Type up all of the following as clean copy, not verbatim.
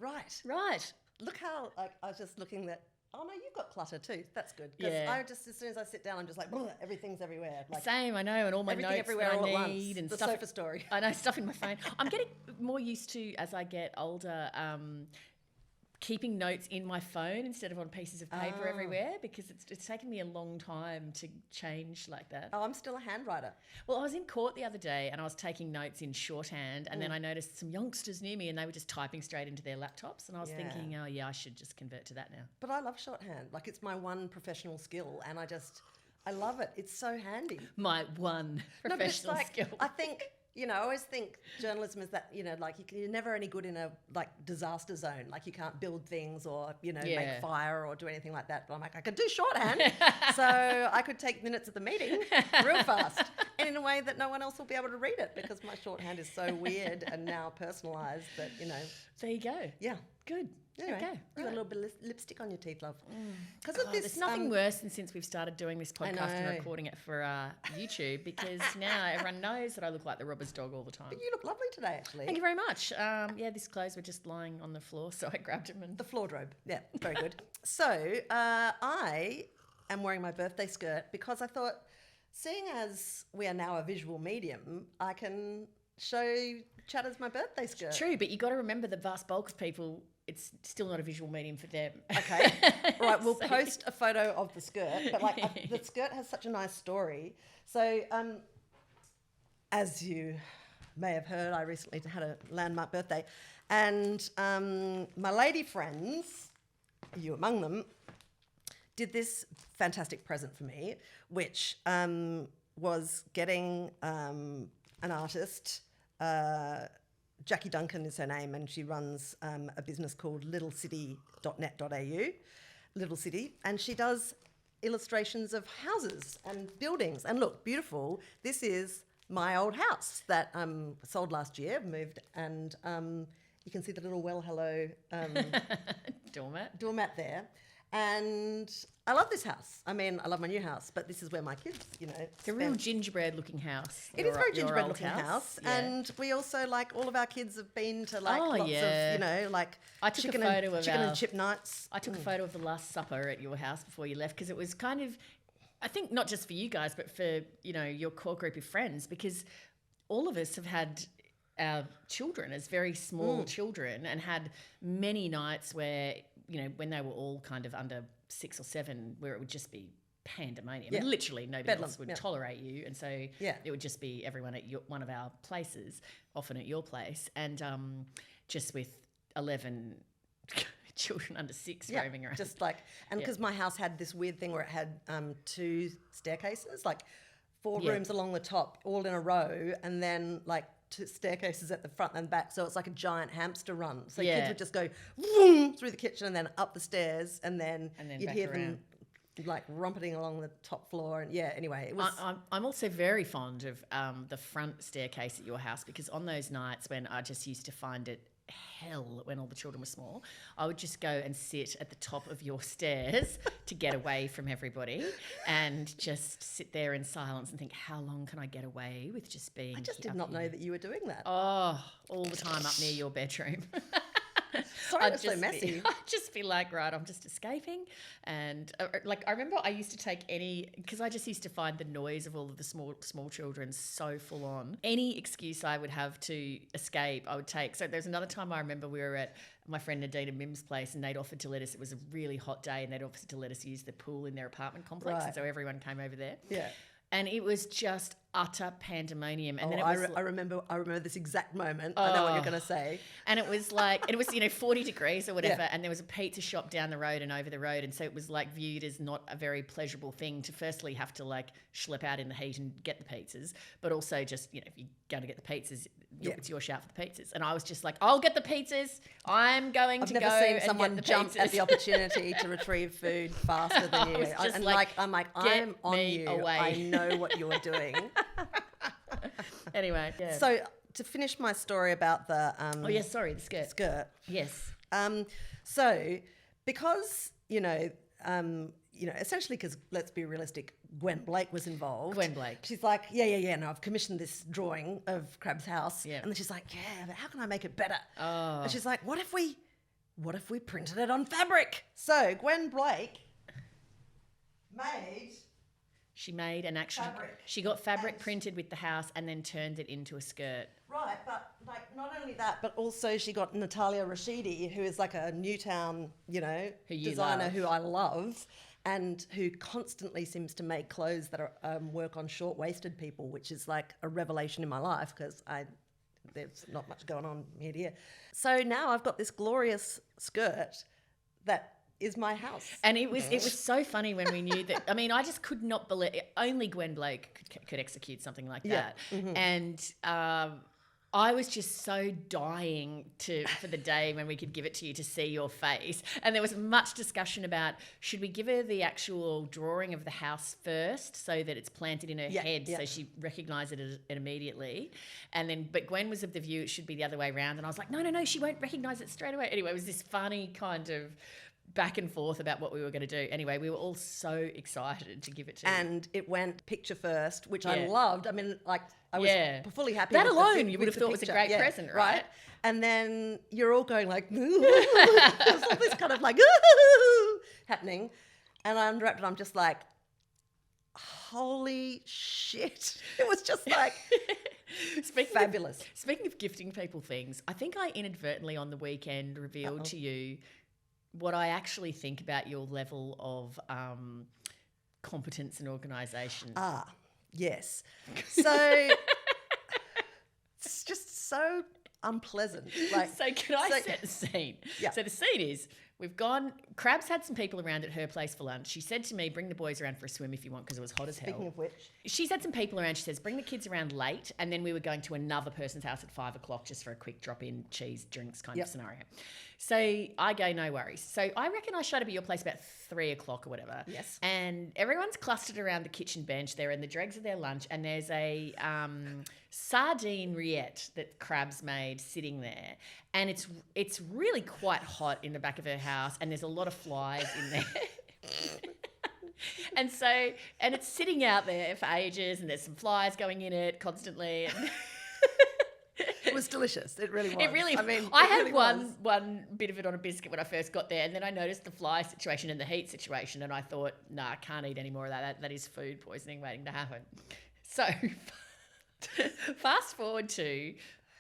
Right. Right. Look how I was just looking that. Oh no, you've got clutter too. That's good. Because I just, as soon as I sit down, I'm just like, everything's everywhere. Like, same, I know, and all my everything notes everywhere that all I at need once. and The stuff. sofa story. I know, stuff in my phone. I'm getting more used to, as I get older, keeping notes in my phone instead of on pieces of paper everywhere, because it's taken me a long time to change like that. Oh, I'm still a handwriter. Well, I was in court the other day and I was taking notes in shorthand, and then I noticed some youngsters near me and they were just typing straight into their laptops, and I was thinking, oh yeah, I should just convert to that now. But I love shorthand. Like, it's my one professional skill, and I love it. It's so handy. My one professional skill. I think, I always think journalism is that, like you're never any good in a disaster zone. Like, you can't build things or, make fire or do anything like that. But I'm like, I could do shorthand. So I could take minutes at the meeting real fast, and in a way that no one else will be able to read it, because my shorthand is so weird and now personalised that, There you go. Yeah. Good. Anyway, okay. you got a little bit of lipstick on your teeth, love. Because of this, there's nothing worse than since we've started doing this podcast and recording it for YouTube, because now everyone knows that I look like the robber's dog all the time. But you look lovely today, actually. Thank you very much. These clothes were just lying on the floor, so I grabbed them. And the floordrobe. Yeah, very good. So I am wearing my birthday skirt because I thought, seeing as we are now a visual medium, I can show chatters my birthday skirt. True, but you got to remember the vast bulk of people, it's still not a visual medium for them. Okay. All right, we'll post a photo of the skirt, but the skirt has such a nice story. So as you may have heard, I recently had a landmark birthday, and my lady friends, you among them, did this fantastic present for me, which was getting an artist, Jackie Duncan is her name, and she runs a business called littlecity.net.au, Little City, and she does illustrations of houses and buildings. And look, beautiful. This is my old house that sold last year, moved, and you can see the little well hello doormat there. And I love this house. I mean, I love my new house, but this is where my kids, It's a real gingerbread-looking house. It is a very gingerbread-looking house. Yeah. And we also, all of our kids have been to, lots of, I took chicken and chip nights. I took a photo of the Last Supper at your house before you left, because it was kind of, I think, not just for you guys, but for, your core group of friends, because all of us have had our children as very small children and had many nights where, when they were all kind of under 6 or 7, where it would just be pandemonium. Yeah. Literally nobody Bedlam. else would tolerate you. And so it would just be everyone at one of our places, often at your place, and just with 11 children under 6 roaming around. Just because my house had this weird thing where it had 2 staircases, 4 rooms along the top, all in a row, and then 2 staircases at the front and back, so it's like a giant hamster run. So kids would just go vroom, through the kitchen and then up the stairs, and then you'd hear them rumpeting along the top floor. And anyway, it was. I'm also very fond of the front staircase at your house, because on those nights when I just used to find it hell when all the children were small, I would just go and sit at the top of your stairs to get away from everybody and just sit there in silence and think, how long can I get away with just being I just did not know that you were doing that. Oh, all the time up near your bedroom. Sorry, it's so messy. I'd just be like, right, I'm just escaping. And I remember I used to take because I just used to find the noise of all of the small children so full on. Any excuse I would have to escape, I would take. So there's another time I remember we were at my friend Nadine and Mim's place, and they'd offered to let us, it was a really hot day, and they'd offered to let us use the pool in their apartment complex. Right. And so everyone came over there. Yeah. And it was just utter pandemonium. And then I remember this exact moment. I know what you're going to say. And it was 40 degrees or whatever. And there was a pizza shop down the road and over the road. And so it was viewed as not a very pleasurable thing to firstly have to schlep out in the heat and get the pizzas. But also just, if you're going to get the pizzas, it's your shout for the pizzas. And I was just like, I'll get the pizzas. I'm going to go and get the pizzas. I've never seen someone jump at the opportunity to retrieve food faster than you. I'm on you. Away. I know what you're doing. Anyway, so to finish my story about the the skirt. Yes. So because essentially, because let's be realistic, Gwen Blake was involved. She's like, no, I've commissioned this drawing of Crabb's house, and then she's like, but how can I make it better? And she's like, what if we what if we printed it on fabric? So Gwen Blake made... She made an actual... Fabric. She got fabric printed with the house and then turned it into a skirt. Right, but like not only that, but also she got Natalia Rashidi, who is like a Newtown, designer who I love, and who constantly seems to make clothes that are work on short-waisted people, which is like a revelation in my life because there's not much going on here. So now I've got this glorious skirt that is my house. And it was so funny when we knew that. I mean, I just could not believe only Gwen Blake could execute something like that. Mm-hmm. And I was just so dying for the day when we could give it to you to see your face. And there was much discussion about, should we give her the actual drawing of the house first so that it's planted in her head so she recognises it immediately. But Gwen was of the view it should be the other way around. And I was like, no, she won't recognise it straight away. Anyway, it was this funny kind of back and forth about what we were going to do. Anyway, we were all so excited to give it to you. And it went picture first, which I loved. I mean, like, I was fully happy that with alone you would have thought was a great present, right? And then you're all going like, ooh, there's all this kind of like happening. And I unwrapped and I'm just like, holy shit. It was just like fabulous. Speaking of gifting people things, I think I inadvertently on the weekend revealed to you what I actually think about your level of competence and organisation. Ah, yes. So it's just so unpleasant. So can I set the scene? Yeah. So the scene is we've gone, Crabb's had some people around at her place for lunch. She said to me, bring the boys around for a swim if you want because it was hot as hell. Speaking of which. She's had some people around. She says, bring the kids around late. And then we were going to another person's house at 5 o'clock just for a quick drop-in cheese, drinks kind of scenario. So I go, no worries. So I reckon I showed up at your place about 3 o'clock or whatever. Yes. And everyone's clustered around the kitchen bench there and the dregs of their lunch. And there's a sardine rillette that Crabb's made sitting there. And it's really quite hot in the back of her house and there's a lot of flies in there. And it's sitting out there for ages and there's some flies going in it constantly. It was delicious. It really was. It really. I mean, I had one bit of it on a biscuit when I first got there, and then I noticed the fly situation and the heat situation, and I thought, nah, I can't eat any more of that. That is food poisoning waiting to happen. So, fast forward to,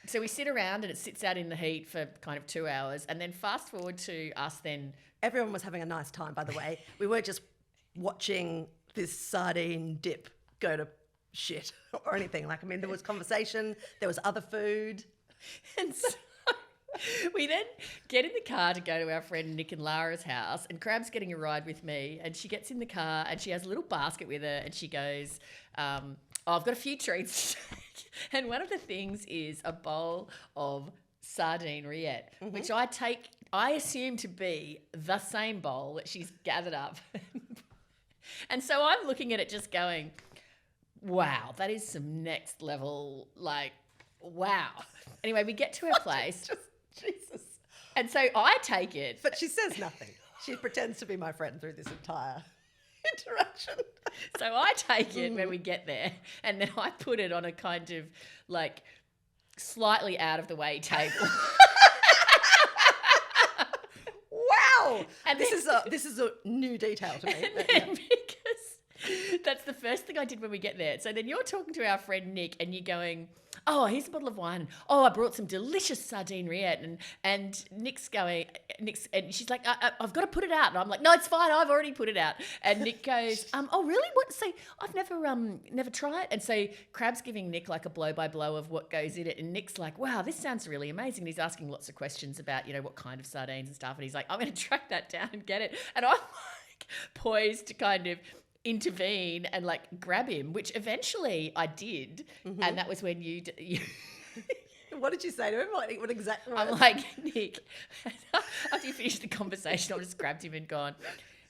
so we sit around and it sits out in the heat for kind of 2 hours, and then fast forward to us then. Everyone was having a nice time, by the way. We weren't just watching this sardine dip go to shit or anything. Like, I mean, there was conversation, there was other food. And so we then get in the car to go to our friend Nick and Lara's house, and Crabb's getting a ride with me, and she gets in the car and she has a little basket with her and she goes, I've got a few treats to take. And one of the things is a bowl of sardine rillette, which I assume to be the same bowl that she's gathered up. And so I'm looking at it just going, wow, that is some next level, like, wow. Anyway, we get to her place. Jesus. And so I take it. But she says nothing. She pretends to be my friend through this entire interaction. So I take it when we get there and then I put it on a kind of, like, slightly out of the way table. Wow. And this is a new detail to me. Because that's the first thing I did when we get there. So then you're talking to our friend Nick and you're going, oh, here's a bottle of wine. Oh, I brought some delicious sardine rillette. And Nick's and she's like, I've got to put it out. And I'm like, no, it's fine. I've already put it out. And Nick goes, oh, really? What? So I've never tried. And so Crabb's giving Nick like a blow by blow of what goes in it. And Nick's like, wow, this sounds really amazing. And he's asking lots of questions about, what kind of sardines and stuff. And he's like, I'm going to track that down and get it. And I'm like poised to kind of intervene and like grab him, which eventually I did. And that was when you What did you say to him? What exactly? I'm like, Nick, after you finished the conversation, I just grabbed him and gone,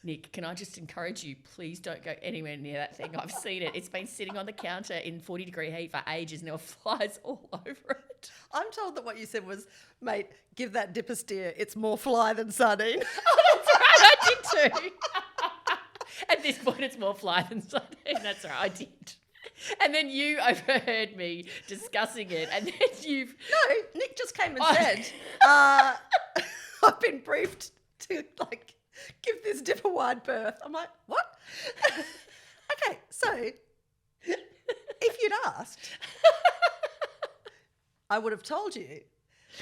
Nick, can I just encourage you, please don't go anywhere near that thing. I've seen it. It's been sitting on the counter in 40-degree heat for ages and there were flies all over it. I'm told that what you said was, mate, give that dip a steer. It's more fly than sardine. Oh, that's right. I did too. At this point, it's more fly than sardine. That's right, I did. And then you overheard me discussing it, and then No, Nick just came and said, I've been briefed to like give this dip a wide berth. I'm like, what? Okay, so if you'd asked, I would have told you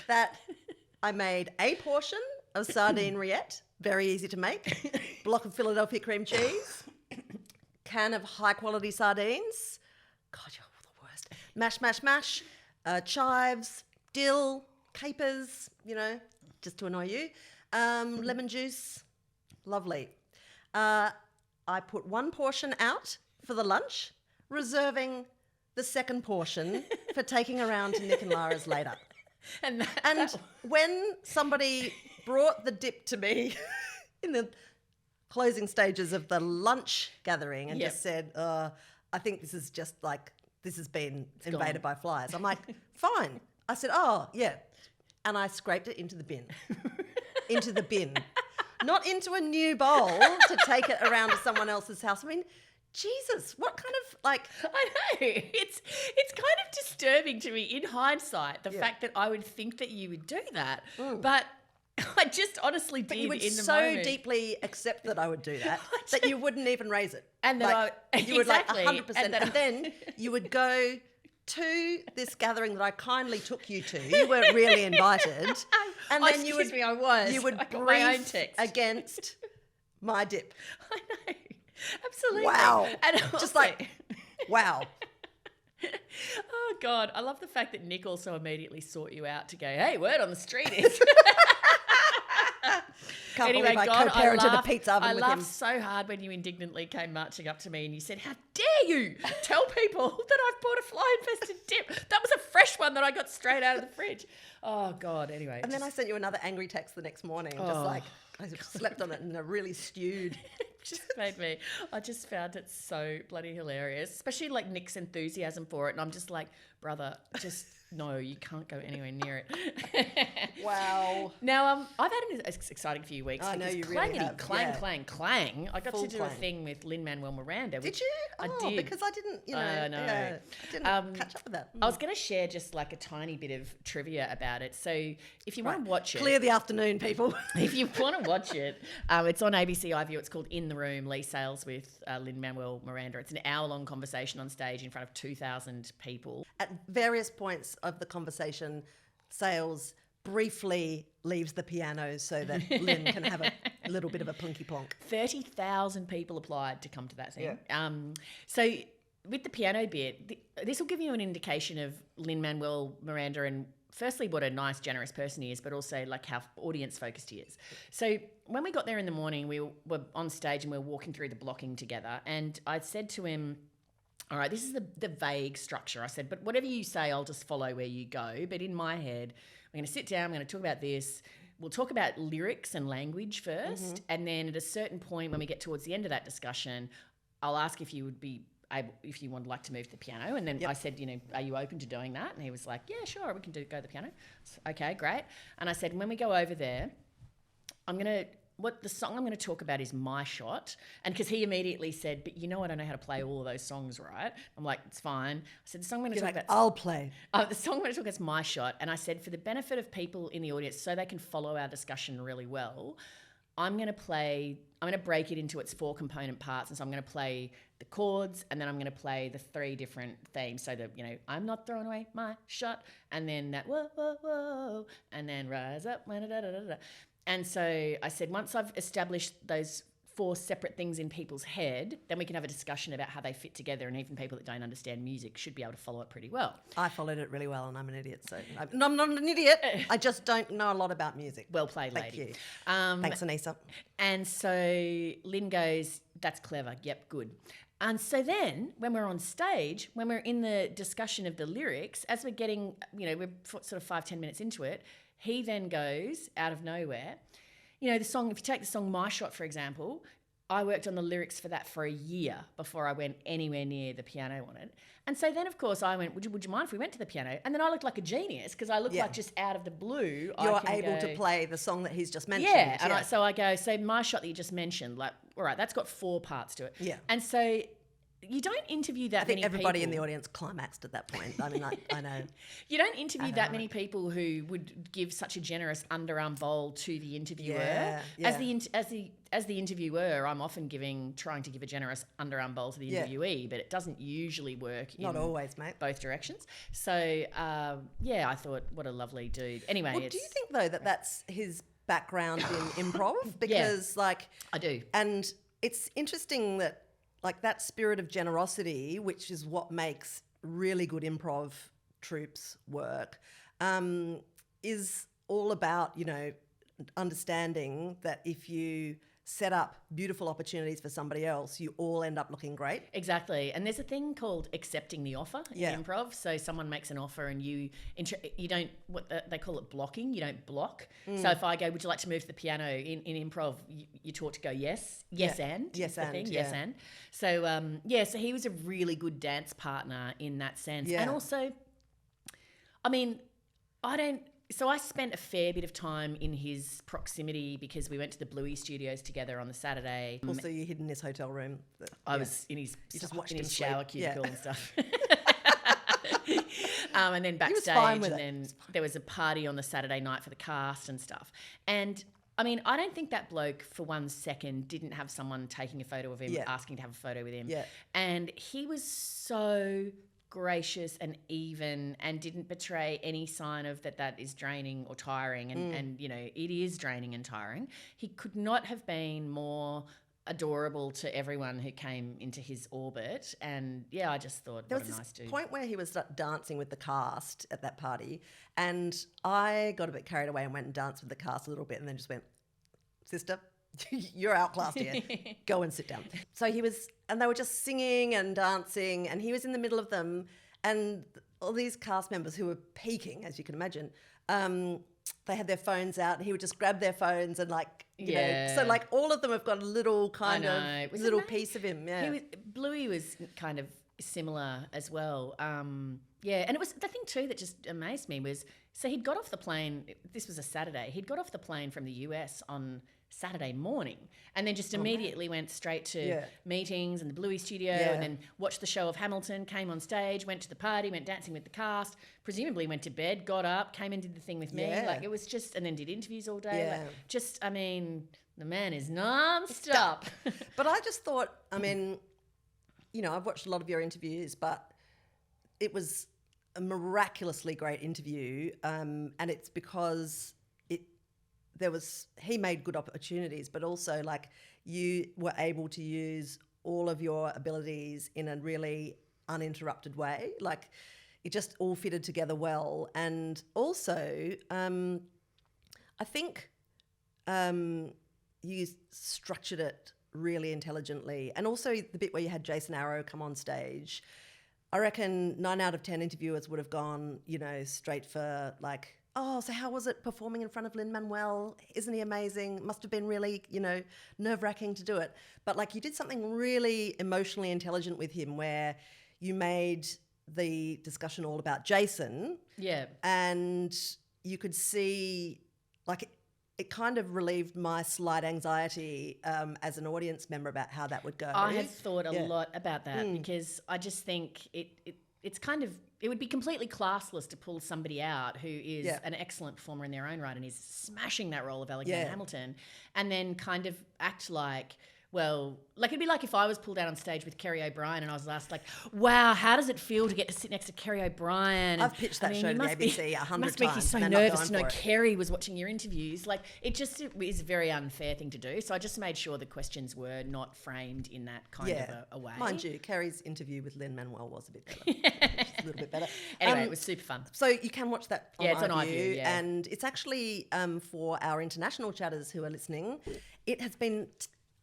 that I made a portion of sardine rillette, very easy to make, block of Philadelphia cream cheese, can of high quality sardines. God, you're the worst. Mash, chives, dill, capers, just to annoy you. Lemon juice, lovely. I put one portion out for the lunch, reserving the second portion for taking around to Nick and Lara's later. And when somebody brought the dip to me in the closing stages of the lunch gathering and just said, I think this is just like, this has been invaded by flies. I'm like, fine. I said, oh, yeah. And I scraped it into the bin. Into the bin. Not into a new bowl to take it around to someone else's house. I mean, Jesus, what kind of like... I know. It's kind of disturbing to me in hindsight, the fact that I would think that you would do that. But I just honestly did in the moment. You would so deeply accept that I would do that that you wouldn't even raise it. And then you would like 100%. And then you would go to this gathering that I kindly took you to. You weren't really invited. And then you would brief my own text against my dip. I know. Absolutely. Wow. And just like, wow. Oh, God. I love the fact that Nick also immediately sought you out to go, hey, word on the street is. Can't believe I co-parented a pizza oven with him. I laughed so hard when you indignantly came marching up to me and you said, how dare you tell people that I've bought a fly-infested dip? That was a fresh one that I got straight out of the fridge. Oh, God. Anyway. And then I sent you another angry text the next morning, just like, I slept on it and I really stewed. I just found it so bloody hilarious, especially like Nick's enthusiasm for it. And I'm just like, brother, just no, you can't go anywhere near it. Wow. Now, I've had an exciting few weeks. I know you clangety, really have. Clang. I got Full to do clang. a thing with Lin-Manuel Miranda. Did you? I did. Because I didn't, I know. I didn't catch up with that. I was going to share just like a tiny bit of trivia about it. So if you want to watch it. Clear the afternoon, people. If you want to watch it, it's on ABC iView. It's called In the Room, Leigh Sales with Lin-Manuel Miranda. It's an hour-long conversation on stage in front of 2,000 people. At various points of the conversation, Sales briefly leaves the piano so that Lynn can have a little bit of a plunky plonk. 30,000 people applied to come to that thing. Yeah. So with the piano bit, this will give you an indication of Lin-Manuel Miranda and firstly what a nice, generous person he is, but also like how audience-focused he is. So when we got there in the morning, we were on stage and we were walking through the blocking together, and I said to him, all right, this is the vague structure. I said, but whatever you say, I'll just follow where you go. But in my head, I'm going to sit down, I'm going to talk about this. We'll talk about lyrics and language first. And then at a certain point, when we get towards the end of that discussion, I'll ask if you would be able, if you would like to move to the piano. And then I said, are you open to doing that? And he was like, yeah, sure, we can go to the piano. So, okay, great. And I said, when we go over there, the song I'm going to talk about is My Shot. And because he immediately said, but I don't know how to play all of those songs, right? I'm like, it's fine. I said, the song I'm going to talk about... I'll play. The song I'm going to talk about is My Shot. And I said, for the benefit of people in the audience, so they can follow our discussion really well, I'm going to break it into its 4 component parts. And so I'm going to play the chords, and then I'm going to play the 3 different themes. So that, I'm not throwing away my shot, and then that whoa, whoa, whoa, and then rise up, da, da, da, da. And so I said, once I've established those 4 separate things in people's head, then we can have a discussion about how they fit together, and even people that don't understand music should be able to follow it pretty well. I followed it really well, and I'm an idiot. So no, I'm not an idiot. I just don't know a lot about music. Well played, lady. Thank you. Thanks, Anissa. And so Lynn goes, that's clever. Yep, good. And so then when we're on stage, when we're in the discussion of the lyrics, as we're getting, we're sort of 5-10 minutes into it, he then goes out of nowhere. The song, if you take the song My Shot, for example, I worked on the lyrics for that for a year before I went anywhere near the piano on it. And so then, of course, I went, would you mind if we went to the piano? And then I looked like a genius because I looked like just out of the blue. You're able to play the song that he's just mentioned. Yeah. And so I go, so My Shot that you just mentioned, like, all right, that's got 4 parts to it. Yeah. And so you don't interview that I think many everybody people. in the audience climaxed at that point. I mean, I know. You don't interview that many people who would give such a generous underarm bowl to the interviewer. Yeah, As the interviewer, I'm often trying to give a generous underarm bowl to the interviewee, but it doesn't usually work. Not always, mate. Both directions. So I thought, what a lovely dude. Anyway, Well, do you think though that that's his background in improv? Because I do. And it's interesting that like that spirit of generosity, which is what makes really good improv troupes work, is all about, you know, understanding that if you set up beautiful opportunities for somebody else, you all end up looking great. Exactly. And there's a thing called accepting the offer in improv. So someone makes an offer and you don't, they call it blocking, you don't block. So if I go, would you like to move to the piano in improv, you taught to go yes and. So, so he was a really good dance partner in that sense. Yeah. And also, I mean, So I spent a fair bit of time in his proximity because we went to the Bluey Studios together on the Saturday. Also, you hid in his hotel room. I was in his shower cubicle and stuff. And then backstage, and then there was a party on the Saturday night for the cast and stuff. And I mean, I don't think that bloke for 1 second didn't have someone taking a photo of him, asking to have a photo with him. Yeah. And he was so gracious and even and didn't betray any sign of that is draining or tiring and you know it is draining and tiring. He could not have been more adorable to everyone who came into his orbit, and I just thought what a nice dude. There was this point where he was dancing with the cast at that party, and I got a bit carried away and went and danced with the cast a little bit and then just went, sister, you're outclassed here. Go and sit down. So and they were just singing and dancing, and he was in the middle of them, and all these cast members who were peaking, as you can imagine, they had their phones out, and he would just grab their phones and you know, so like all of them have got a little kind of little piece of him. Yeah, Bluey was kind of similar as well. And it was the thing too that just amazed me was, so he'd got off the plane. This was a Saturday. He'd got off the plane from the US on Saturday morning, and then just immediately went straight to meetings and the Bluey studio, and then watched the show of Hamilton, came on stage, went to the party, went dancing with the cast, presumably went to bed, got up, came and did the thing with me. Like it was just, and then did interviews all day. I mean, the man is non-stop. But I just thought, I mean, you know, I've watched a lot of your interviews, but it was a miraculously great interview, and it's because he made good opportunities, but also like you were able to use all of your abilities in a really uninterrupted way. Like it just all fitted together well. And also, I think you structured it really intelligently. And also the bit where you had Jason Arrow come on stage, I reckon 9 out of 10 interviewers would have gone, you know, straight for like, oh, so how was it performing in front of Lin-Manuel? Isn't he amazing? Must have been really, you know, nerve-wracking to do it. But like you did something really emotionally intelligent with him where you made the discussion all about Jason. Yeah. And you could see like it kind of relieved my slight anxiety as an audience member about how that would go. I had thought a lot about that because I just think it's kind of, it would be completely classless to pull somebody out who is an excellent performer in their own right and is smashing that role of Alexander Hamilton, and then kind of act like, well, like it'd be like if I was pulled out on stage with Kerry O'Brien and I was asked like, wow, how does it feel to get to sit next to Kerry O'Brien? I've pitched that show to the ABC 100 times. It must make you so nervous to know Kerry was watching your interviews. Like it is a very unfair thing to do. So I just made sure the questions were not framed in that kind of a way. Mind you, Kerry's interview with Lin-Manuel was a bit better. Just a little bit better. Anyway, it was super fun. So you can watch that on it's on iview, and it's actually for our international chatters who are listening, it has been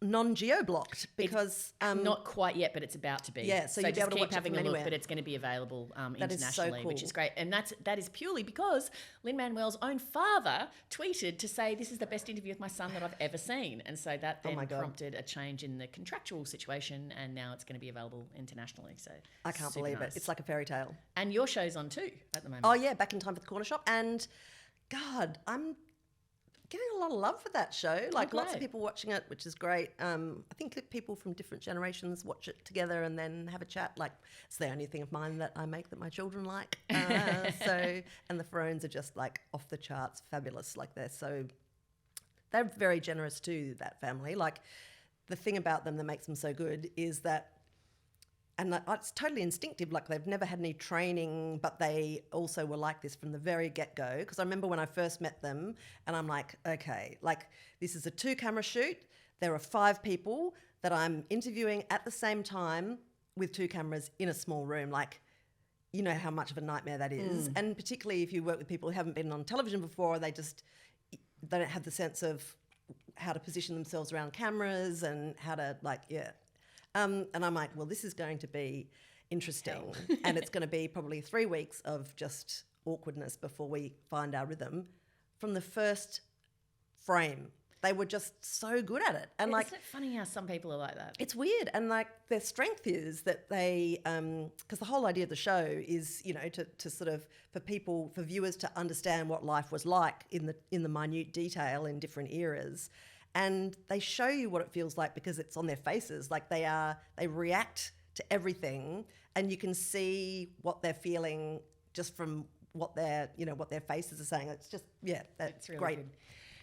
non-geo-blocked because not quite yet, but it's about to be. Yeah, so you'll be able to keep watch having it from a look, anywhere. but it's going to be available internationally, so cool. Which is great. And that is purely because Lin-Manuel's own father tweeted to say this is the best interview with my son that I've ever seen, and so that then prompted a change in the contractual situation, and now it's going to be available internationally. So I can't believe it. It's like a fairy tale. And your show's on too at the moment. Oh yeah, Back in Time for the Corner Shop, and God, getting a lot of love for that show. Like lots of great. people watching it, which is great. I think that people from different generations watch it together and then have a chat. Like it's the only thing of mine that I make that my children like. And the Thrones are just like off the charts, fabulous. Like they're very generous too, that family. Like the thing about them that makes them so good is that, and it's totally instinctive, like they've never had any training, but they also were like this from the very get-go. Because I remember when I first met them and I'm like, okay, like this is a 2-camera shoot. There are 5 people that I'm interviewing at the same time with 2 cameras in a small room. Like, you know how much of a nightmare that is. And particularly if you work with people who haven't been on television before, they don't have the sense of how to position themselves around cameras and how to and I'm like, well, this is going to be interesting. And it's going to be probably 3 weeks of just awkwardness before we find our rhythm. From the first frame, they were just so good at it. And Isn't it funny how some people are like that? it's weird. And like their strength is that they, because the whole idea of the show is, you know, to sort of, for viewers to understand what life was like in the minute detail in different eras. And they show you what it feels like because it's on their faces. Like they react to everything, and you can see what they're feeling just from what their faces are saying. It's just, that's really great. good.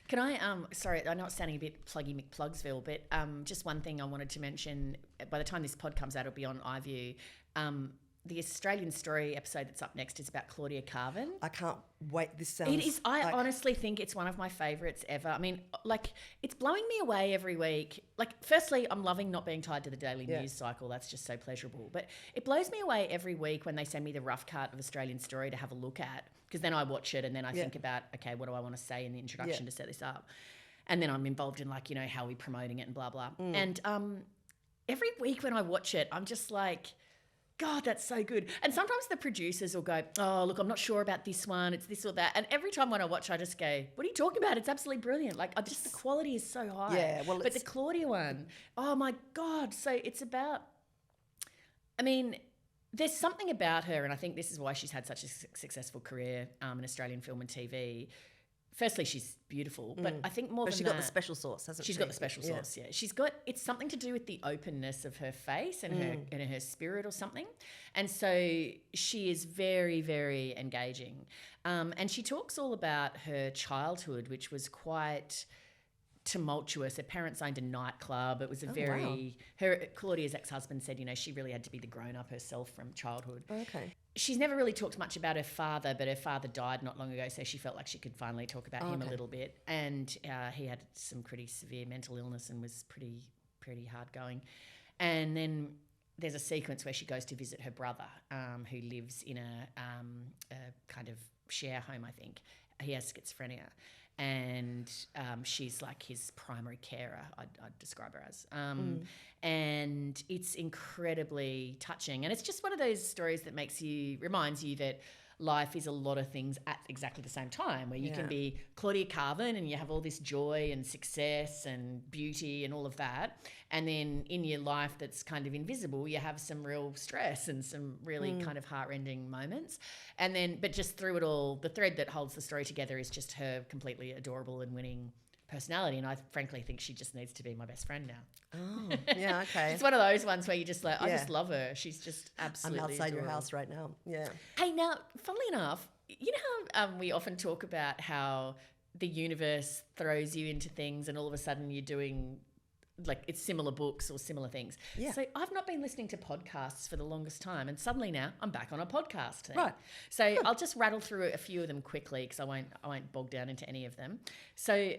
Can I, sorry, I know it's sounding a bit pluggy McPlugsville, but just one thing I wanted to mention, by the time this pod comes out, it'll be on iview. The Australian Story episode that's up next is about Claudia Karvav. I can't wait. This sounds... It is. I honestly think it's one of my favourites ever. I mean, like, it's blowing me away every week. Like, firstly, I'm loving not being tied to the daily news cycle. That's just so pleasurable. But it blows me away every week when they send me the rough cut of Australian Story to have a look at, because then I watch it and then I think about, okay, what do I want to say in the introduction to set this up? And then I'm involved in, like, you know, how are we promoting it and blah, blah. And every week when I watch it, I'm just like... God, that's so good. And sometimes the producers will go, oh, look, I'm not sure about this one. It's this or that. And every time when I watch, I just go, what are you talking about? It's absolutely brilliant. Like, the quality is so high. Yeah, well, but the Claudia one, oh my God. So it's about, I mean, there's something about her, and I think this is why she's had such a successful career in Australian film and TV. Firstly, she's beautiful, but I think more than that... She's got the special sauce, hasn't she? She's got the special sauce, yeah. She's got... It's something to do with the openness of her face and her spirit or something. And so she is very, very engaging. And she talks all about her childhood, which was quite tumultuous. Her parents owned a nightclub. It was a Claudia's ex-husband said, you know, she really had to be the grown-up herself from childhood. Okay. She's never really talked much about her father, but her father died not long ago, so she felt like she could finally talk about him a little bit. And he had some pretty severe mental illness and was pretty hard going. And then there's a sequence where she goes to visit her brother, who lives in a kind of share home, I think. He has schizophrenia. And she's like his primary carer, I'd describe her as. And it's incredibly touching. And it's just one of those stories that reminds you that life is a lot of things at exactly the same time, where you can be Claudia Karvav and you have all this joy and success and beauty and all of that. And then in your life that's kind of invisible, you have some real stress and some really kind of heartrending moments. And then, but just through it all, the thread that holds the story together is just her completely adorable and winning personality. And I frankly think she just needs to be my best friend now. Oh, yeah, okay. It's one of those ones where you just like, I just love her. She's just absolutely I'm outside adorable. your house right now. Yeah. Hey, now, funnily enough, you know how we often talk about how the universe throws you into things and all of a sudden you're doing, like, it's similar books or similar things. Yeah. So I've not been listening to podcasts for the longest time, and suddenly now I'm back on a podcast thing. Right. So I'll just rattle through a few of them quickly because I won't bog down into any of them. So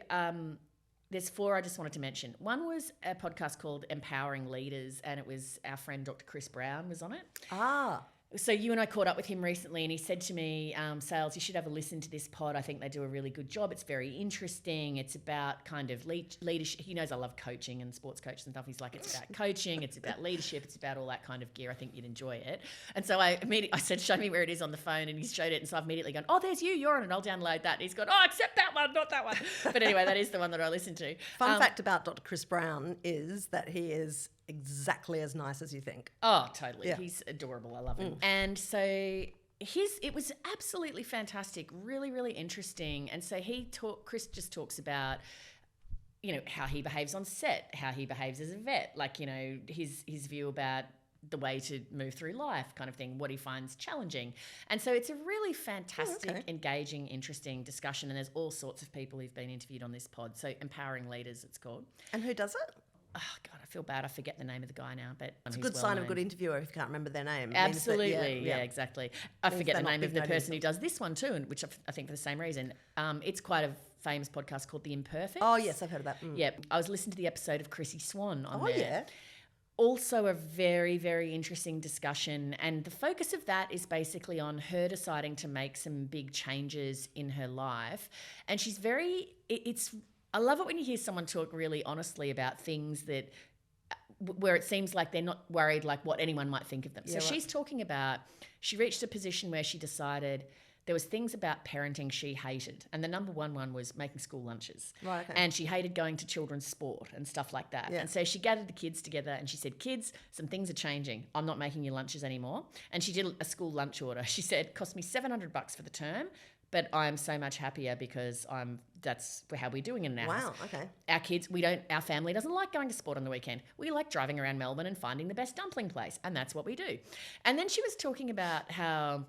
there's 4 I just wanted to mention. One was a podcast called Empowering Leaders, and it was our friend Dr. Chris Brown was on it. Ah. So you and I caught up with him recently, and he said to me, Sales, you should have a listen to this pod. I think they do a really good job. It's very interesting. It's about kind of leadership. He knows I love coaching and sports coaches and stuff. He's like, it's about coaching. It's about leadership. It's about all that kind of gear. I think you'd enjoy it. And so I said, show me where it is on the phone. And he showed it. And so I've immediately gone, oh, there's you. You're on it. I'll download that. And he's gone, oh, except that one, not that one. But anyway, that is the one that I listened to. Fun fact about Dr. Chris Brown is that he is exactly as nice as you think. Oh, totally. Yeah. He's adorable. I love him. And so it was absolutely fantastic, really, really interesting. And so Chris just talks about, you know, how he behaves on set, how he behaves as a vet, like, you know, his view about the way to move through life kind of thing, what he finds challenging. And so it's a really fantastic, engaging, interesting discussion. And there's all sorts of people who've been interviewed on this pod. So Empowering Leaders, it's called. And who does it? Oh, God, I feel bad. I forget the name of the guy now. But it's a good sign of a good interviewer if you can't remember their name. Absolutely. Yeah, exactly. I forget the name of the person who does this one too, and which I think for the same reason. It's quite a famous podcast called The Imperfects. Oh, yes, I've heard of that. Yeah, I was listening to the episode of Chrissy Swan on there. Oh, yeah. Also a very, very interesting discussion. And the focus of that is basically on her deciding to make some big changes in her life. And she's I love it when you hear someone talk really honestly about things that where it seems like they're not worried like what anyone might think of them. So she's talking about, she reached a position where she decided there was things about parenting she hated. And the number one was making school lunches. Right, okay. And she hated going to children's sport and stuff like that. Yeah. And so she gathered the kids together and she said, kids, some things are changing. I'm not making your lunches anymore. And she did a school lunch order. She said, it cost me $700 for the term, but I'm so much happier because that's how we're doing it in our house. Wow, okay. Our kids, our family doesn't like going to sport on the weekend. We like driving around Melbourne and finding the best dumpling place. And that's what we do. And then she was talking about how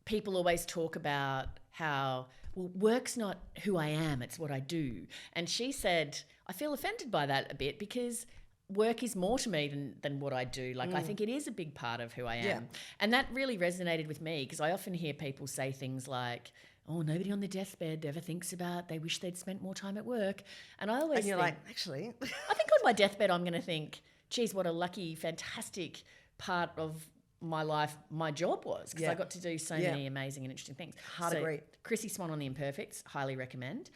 people always talk about how, well, work's not who I am, it's what I do. And she said, I feel offended by that a bit because work is more to me than what I do. Like, I think it is a big part of who I am. Yeah. And that really resonated with me because I often hear people say things like, oh, nobody on their deathbed ever thinks about they wish they'd spent more time at work. And I always think, actually. I think on my deathbed I'm going to think, geez, what a lucky, fantastic part of my life my job was because I got to do so many amazing and interesting things. Hard agree. Chrissy Swan on The Imperfects, highly recommend.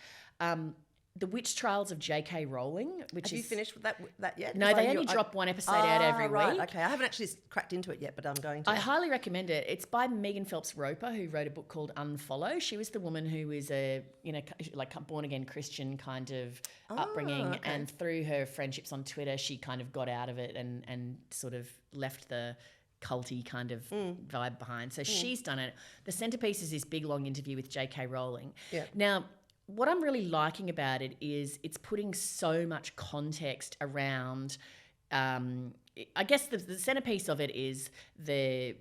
The Witch Trials of J.K. Rowling, which Have you finished with that yet? No, they only drop one episode out every week. Okay, I haven't actually cracked into it yet, but I'm going to. I highly recommend it. It's by Megan Phelps-Roper, who wrote a book called Unfollow. She was the woman who was a, like born again Christian kind of upbringing, and through her friendships on Twitter, she kind of got out of it and sort of left the culty kind of vibe behind. So she's done it. The centerpiece is this big long interview with J.K. Rowling. Yeah. Now, what I'm really liking about it is it's putting so much context around, I guess the centerpiece of it is the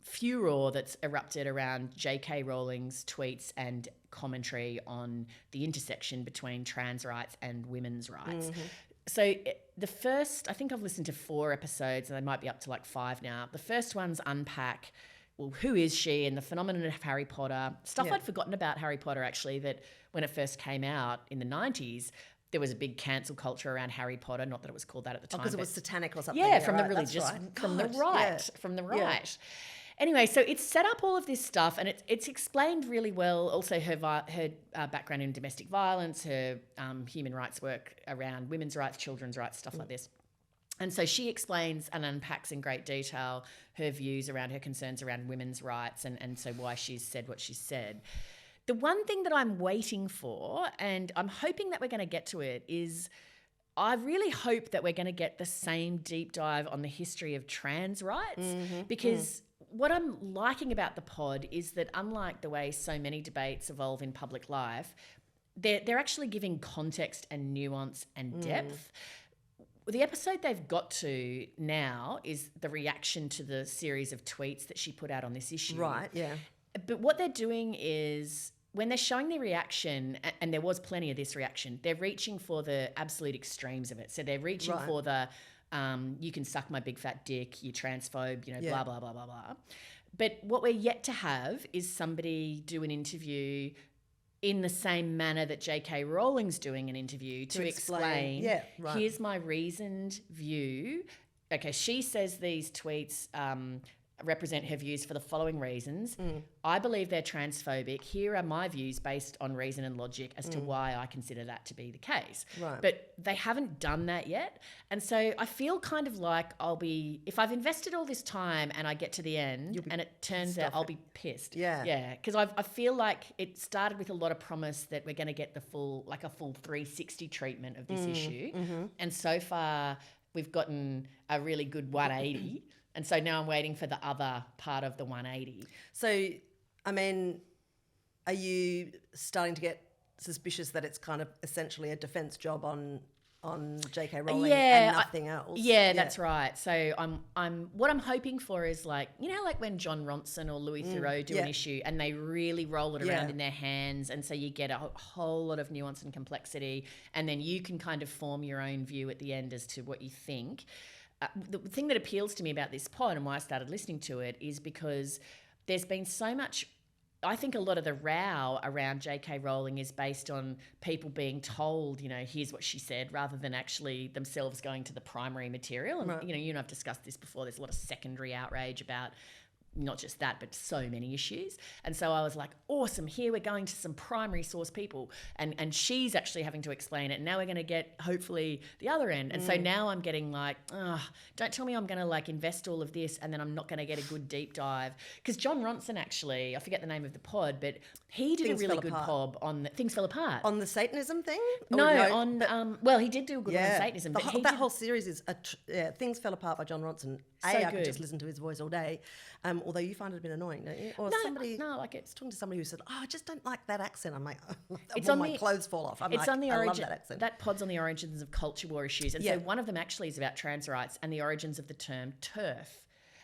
furor that's erupted around J.K. Rowling's tweets and commentary on the intersection between trans rights and women's rights. Mm-hmm. So I think I've listened to 4 episodes and they might be up to like 5 now. The first one's unpack, well, who is she and the phenomenon of Harry Potter. I'd forgotten about Harry Potter actually, that when it first came out in the 90s, there was a big cancel culture around Harry Potter, not that it was called that at the time. Because it was satanic or something. Yeah, from the religious, from the right. Yeah. Anyway, so it's set up all of this stuff and it's explained really well. Also her background in domestic violence, her human rights work around women's rights, children's rights, stuff like this. And so she explains and unpacks in great detail her views around her concerns around women's rights and so why she's said what she's said. The one thing that I'm waiting for, and I'm hoping that we're going to get to it, is I really hope that we're going to get the same deep dive on the history of trans rights because what I'm liking about the pod is that unlike the way so many debates evolve in public life, they're actually giving context and nuance and depth. The episode they've got to now is the reaction to the series of tweets that she put out on this issue. Right, yeah. But what they're doing is when they're showing their reaction, and there was plenty of this reaction, they're reaching for the absolute extremes of it. So they're reaching for the you can suck my big fat dick, you transphobe, blah, blah, blah, blah, blah. But what we're yet to have is somebody do an interview in the same manner that J.K. Rowling's doing an interview to explain here's my reasoned view. Okay, she says these tweets represent her views for the following reasons. I believe they're transphobic. Here are my views based on reason and logic as to why I consider that to be the case. Right. But they haven't done that yet. And so I feel kind of like if I've invested all this time and I get to the end and it turns out I'll be pissed. Yeah. Yeah. Because I feel like it started with a lot of promise that we're going to get a full 360 treatment of this issue. And so far we've gotten a really good 180. And so now I'm waiting for the other part of the 180. So, I mean, are you starting to get suspicious that it's kind of essentially a defense job on J.K. Rowling and nothing else? Yeah, that's right. So what I'm hoping for is like when John Ronson or Louis Theroux do an issue and they really roll it around in their hands, and so you get a whole lot of nuance and complexity, and then you can kind of form your own view at the end as to what you think. The thing that appeals to me about this pod and why I started listening to it is because there's been so much. I think a lot of the row around J.K. Rowling is based on people being told, here's what she said, rather than actually themselves going to the primary material. And, right. you and I've discussed this before. There's a lot of secondary outrage about not just that, but so many issues. And so I was like, awesome, here we're going to some primary source people. And she's actually having to explain it. And now we're going to get, hopefully, the other end. And so now I'm getting like, don't tell me I'm going to like invest all of this and then I'm not going to get a good deep dive. Because John Ronson actually, I forget the name of the pod, but he did a really good pod on Things Fell Apart. On the Satanism thing? Well, he did do a good one on Satanism. That whole series is, Things Fell Apart by John Ronson. I could just listen to his voice all day. Although you find it a bit annoying, don't you? Or No, I like it. I was talking to somebody who said, I just don't like that accent. I'm like, my clothes fall off. I love that accent. That pod's on the origins of culture war issues. And so one of them actually is about trans rights and the origins of the term TERF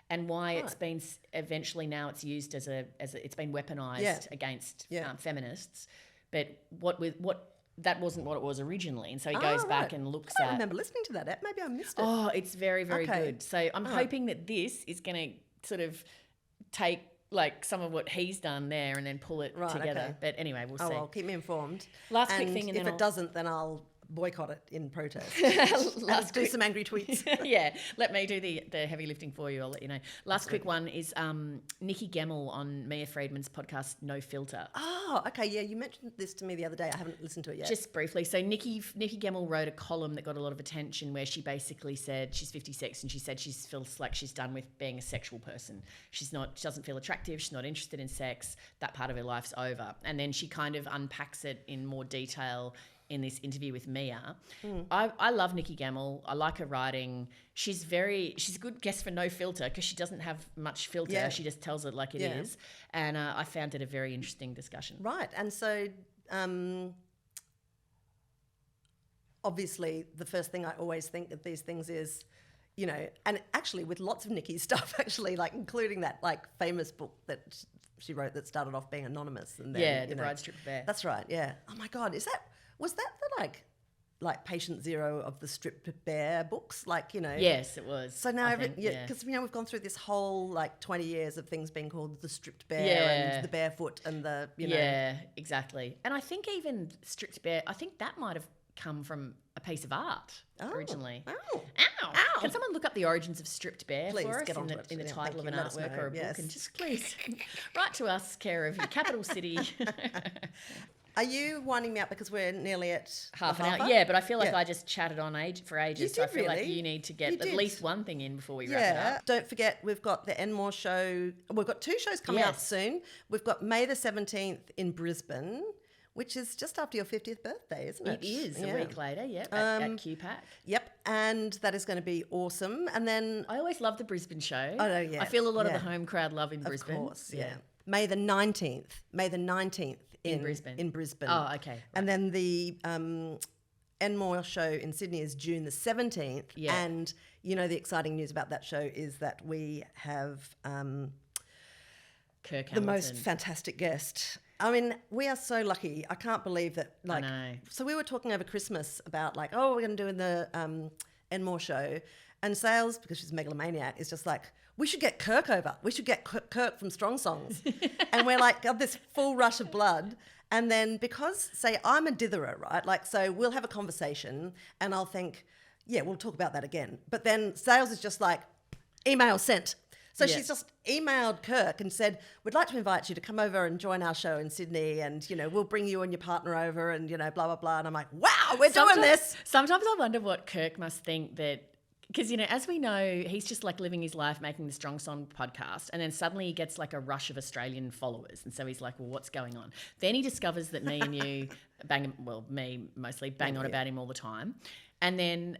and why it's been eventually now it's used as it's been weaponized against feminists. But that wasn't what it was originally. And so he goes back and looks at... I remember listening to that. Maybe I missed it. Oh, it's very, very good. So I'm hoping that this is going to sort of take like some of what he's done there and then pull it together. Okay. But anyway, we'll see. Well, keep me informed. Last quick thing. And if it doesn't, then I'll boycott it in protest. Do some angry tweets. Yeah, let me do the heavy lifting for you. I'll let you know. Last quick one is Nikki Gemmell on Mia Friedman's podcast No Filter. Oh, okay. Yeah, you mentioned this to me the other day. I haven't listened to it yet. Just briefly. So Nikki Gemmell wrote a column that got a lot of attention where she basically said she's 56 and she said she feels like she's done with being a sexual person. She doesn't feel attractive. She's not interested in sex. That part of her life's over. And then she kind of unpacks it in more detail in this interview with Mia. I love Nikki Gemmell. I like her writing. She's a good guest for No Filter because she doesn't have much filter. Yeah. She just tells it like it is. And I found it a very interesting discussion. Right. And so obviously the first thing I always think of these things is, and actually with lots of Nikki's stuff, actually, like including that like famous book that she wrote that started off being anonymous. And then, The Bride Stripped Bare. That's right, yeah. Oh my God, was that the like patient zero of the stripped bare books? Yes, it was. So now, because we've gone through this whole 20 years of things being called the stripped bare and the barefoot and the Yeah, exactly. And I think even stripped bare, I think that might have come from a piece of art originally. Ow! Can someone look up the origins of stripped bare please, for us in the title of an artwork or a book? And just please write to us, care of your capital city. Are you winding me up because we're nearly at half an hour? Yeah, but I feel like I just chatted on for ages. So I feel like you need to get at least one thing in before we wrap it up. Don't forget, we've got the Enmore show. We've got 2 shows coming up soon. We've got May the 17th in Brisbane, which is just after your 50th birthday, isn't it? It is, a week later, at QPAC. Yep, and that is going to be awesome. And then... I always love the Brisbane show. Oh, no, yeah. I feel a lot of the home crowd love in Brisbane. Of course, yeah. May the 19th. In Brisbane. Oh, okay. Right. And then the Enmore show in Sydney is June the 17th. Yeah. And, the exciting news about that show is that we have Kirk Hamilton. The most fantastic guest. I mean, we are so lucky. I can't believe that. I know. So we were talking over Christmas about we're going to do in the Enmore show. And Sales, because she's a megalomaniac, is just like, we should get Kirk over. We should get Kirk from Strong Songs. And we're like, got this full rush of blood. And then because, say, I'm a ditherer, right? So we'll have a conversation and I'll think, we'll talk about that again. But then Sales is just like, email sent. So she's just emailed Kirk and said, we'd like to invite you to come over and join our show in Sydney and, we'll bring you and your partner over and, blah, blah, blah. And I'm like, wow, we're doing this. Sometimes I wonder what Kirk must think that, because, as we know, he's just like living his life making the Strong Song podcast and then suddenly he gets like a rush of Australian followers. And so he's like, well, what's going on? Then he discovers that me and you me mostly bang on about him all the time. And then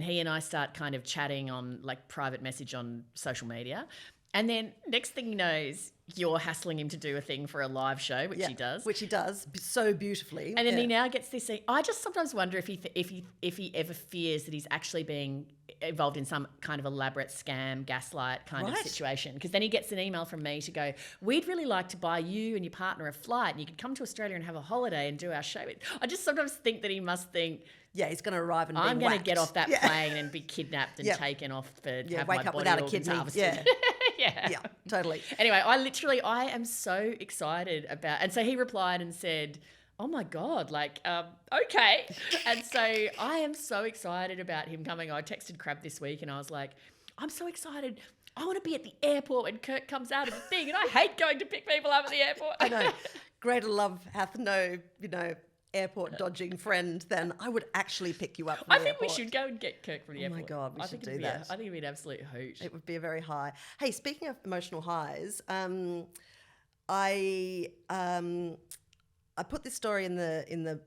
he and I start kind of chatting on like private message on social media. And then next thing he knows, you're hassling him to do a thing for a live show, which he does. Which he does so beautifully. And then he now gets this thing. I just sometimes wonder if he ever fears that he's actually being involved in some kind of elaborate scam, gaslight kind of situation. Because then he gets an email from me to go, we'd really like to buy you and your partner a flight and you could come to Australia and have a holiday and do our show. I just sometimes think that he must think, yeah, he's going to arrive and I'm be going to get off that plane and be kidnapped and taken off for have wake my up body without a organs kidney. harvested. Yeah, totally. Anyway, I am so excited about, and so he replied and said, oh my God, like, okay. And so I am so excited about him coming. I texted Crabb this week and I was like, I'm so excited. I want to be at the airport when Kirk comes out of the thing. And I hate going to pick people up at the airport. I know. Greater love hath no, airport dodging friend, then I would actually pick you up from the airport. We should go and get Kirk from the airport. Oh my God, we should do that. I think it'd be an absolute hoot. It would be a very high. Hey, speaking of emotional highs, I put this story in the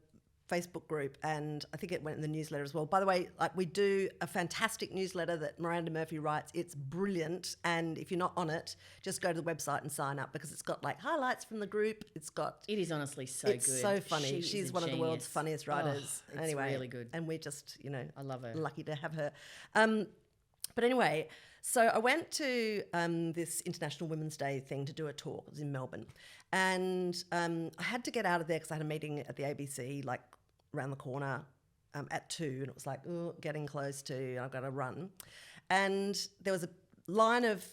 Facebook group and I think it went in the newsletter as well. By the way, like we do a fantastic newsletter that Miranda Murphy writes. It's brilliant. And if you're not on it, just go to the website and sign up because it's got like highlights from the group. It is honestly so good. It's so funny. She's one of the world's funniest writers. It's anyway, really good. And we're just, I love her. Lucky to have her. But anyway, so I went to this International Women's Day thing to do a talk. It was in Melbourne. And I had to get out of there because I had a meeting at the ABC, like around the corner at 2. And it was like, getting close to, I've got to run. And there was a line of,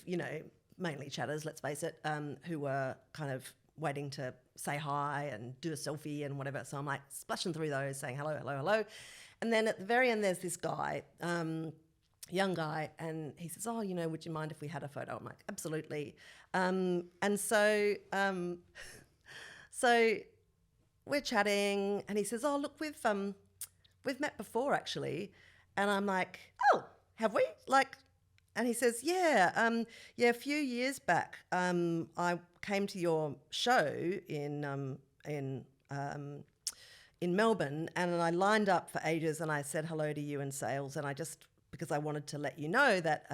mainly chatters, let's face it, who were kind of waiting to say hi and do a selfie and whatever. So I'm like splashing through those saying hello, hello, hello. And then at the very end, there's this guy, young guy, and he says, would you mind if we had a photo? I'm like, absolutely. And so we're chatting and he says, look, we've met before actually. And I'm like, have we? And he says, yeah, a few years back, I came to your show in Melbourne and I lined up for ages and I said hello to you in Sales and because I wanted to let you know that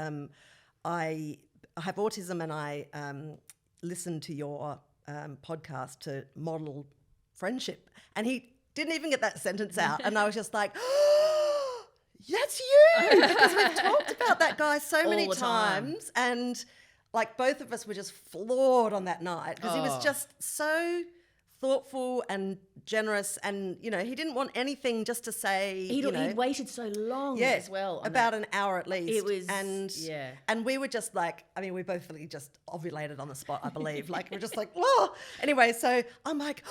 I have autism and I listen to your podcast to model friendship. And he didn't even get that sentence out. And I was just like, that's you! Because we've talked about that guy so many times. And like both of us were just floored on that night because he was just so thoughtful and generous and, he didn't want anything just to say, He waited so long as well. About an hour at least. It was, and we were just like, we both really just ovulated on the spot, I believe. Like, we're just like, whoa. Anyway, so I'm like,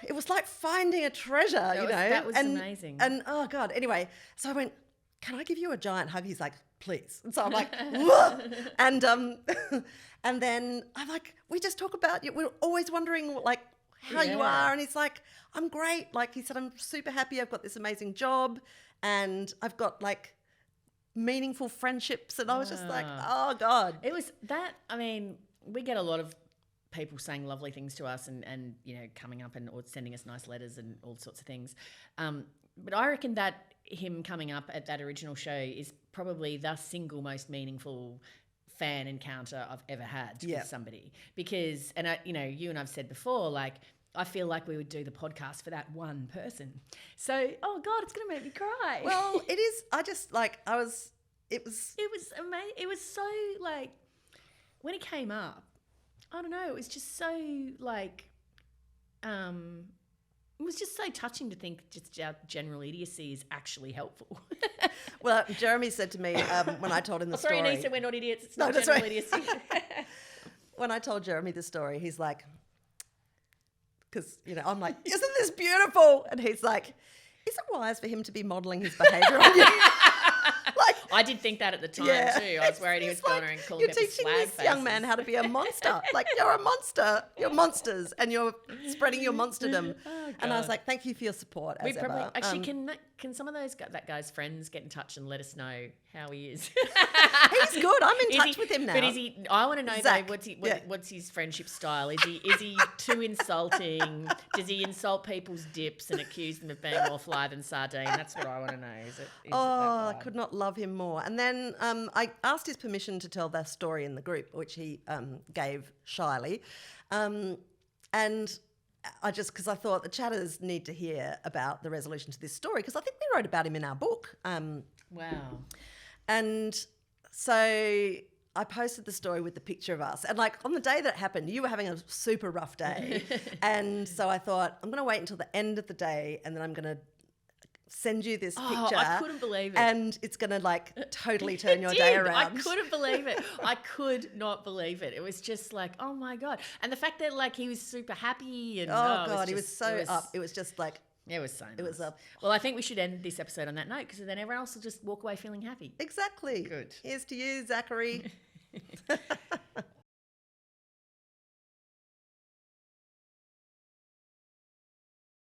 it was like finding a treasure, That was amazing. And, oh, God. Anyway, so I went, can I give you a giant hug? He's like, please. And so I'm like, whoa. And then I'm like, we just talk about you. We're always wondering, like, how you are. And he's like, I'm great. Like he said, I'm super happy. I've got this amazing job and I've got like meaningful friendships. And I was just like, oh God. It was that, we get a lot of people saying lovely things to us and coming up or sending us nice letters and all sorts of things. But I reckon that him coming up at that original show is probably the single most meaningful fan encounter I've ever had with somebody because, and you and I've said before, like, I feel like we would do the podcast for that one person. So, oh God, it's going to make me cry. Well, it is. It was amazing. It was so like, when it came up, I don't know, it was just so like, it was just so touching to think just our general idiocy is actually helpful. Well, Jeremy said to me when I told him the story. Sorry, Nisa, we're not idiots. It's not general idiocy. When I told Jeremy the story, he's like, because, I'm like, isn't this beautiful? And he's like, is it wise for him to be modelling his behaviour on you? I did think that at the time too. I was worried he was going around calling people You're teaching this young man how to be a monster. Like, you're a monster. You're monsters and you're spreading your monsterdom. Oh, and I was like, thank you for your support as ever. Actually, can some of that guy's friends get in touch and let us know how he is? He's good. I'm in touch with him now. But is he? I want to know Zach, though. What's his friendship style? Is he too insulting? Does he insult people's dips and accuse them of being more fly than sardine? That's what I want to know. Is it that I vibe? could not love him more. And then I asked his permission to tell that story in the group, which he gave shyly. And because I thought the chatters need to hear about the resolution to this story, because I think we wrote about him in our book. Wow. And so I posted the story with the picture of us. And like on the day that it happened, you were having a super rough day. And so I thought, I'm going to wait until the end of the day and then I'm going to send you this picture. I couldn't believe it. And it's going to like totally turn your day around. I couldn't believe it. I could not believe it. It was just like, oh my God. And the fact that like he was super happy and he was so up. It was just like, it was so nice. It was up. Well, I think we should end this episode on that note because then everyone else will just walk away feeling happy. Exactly. Good. Here's to you, Zachary.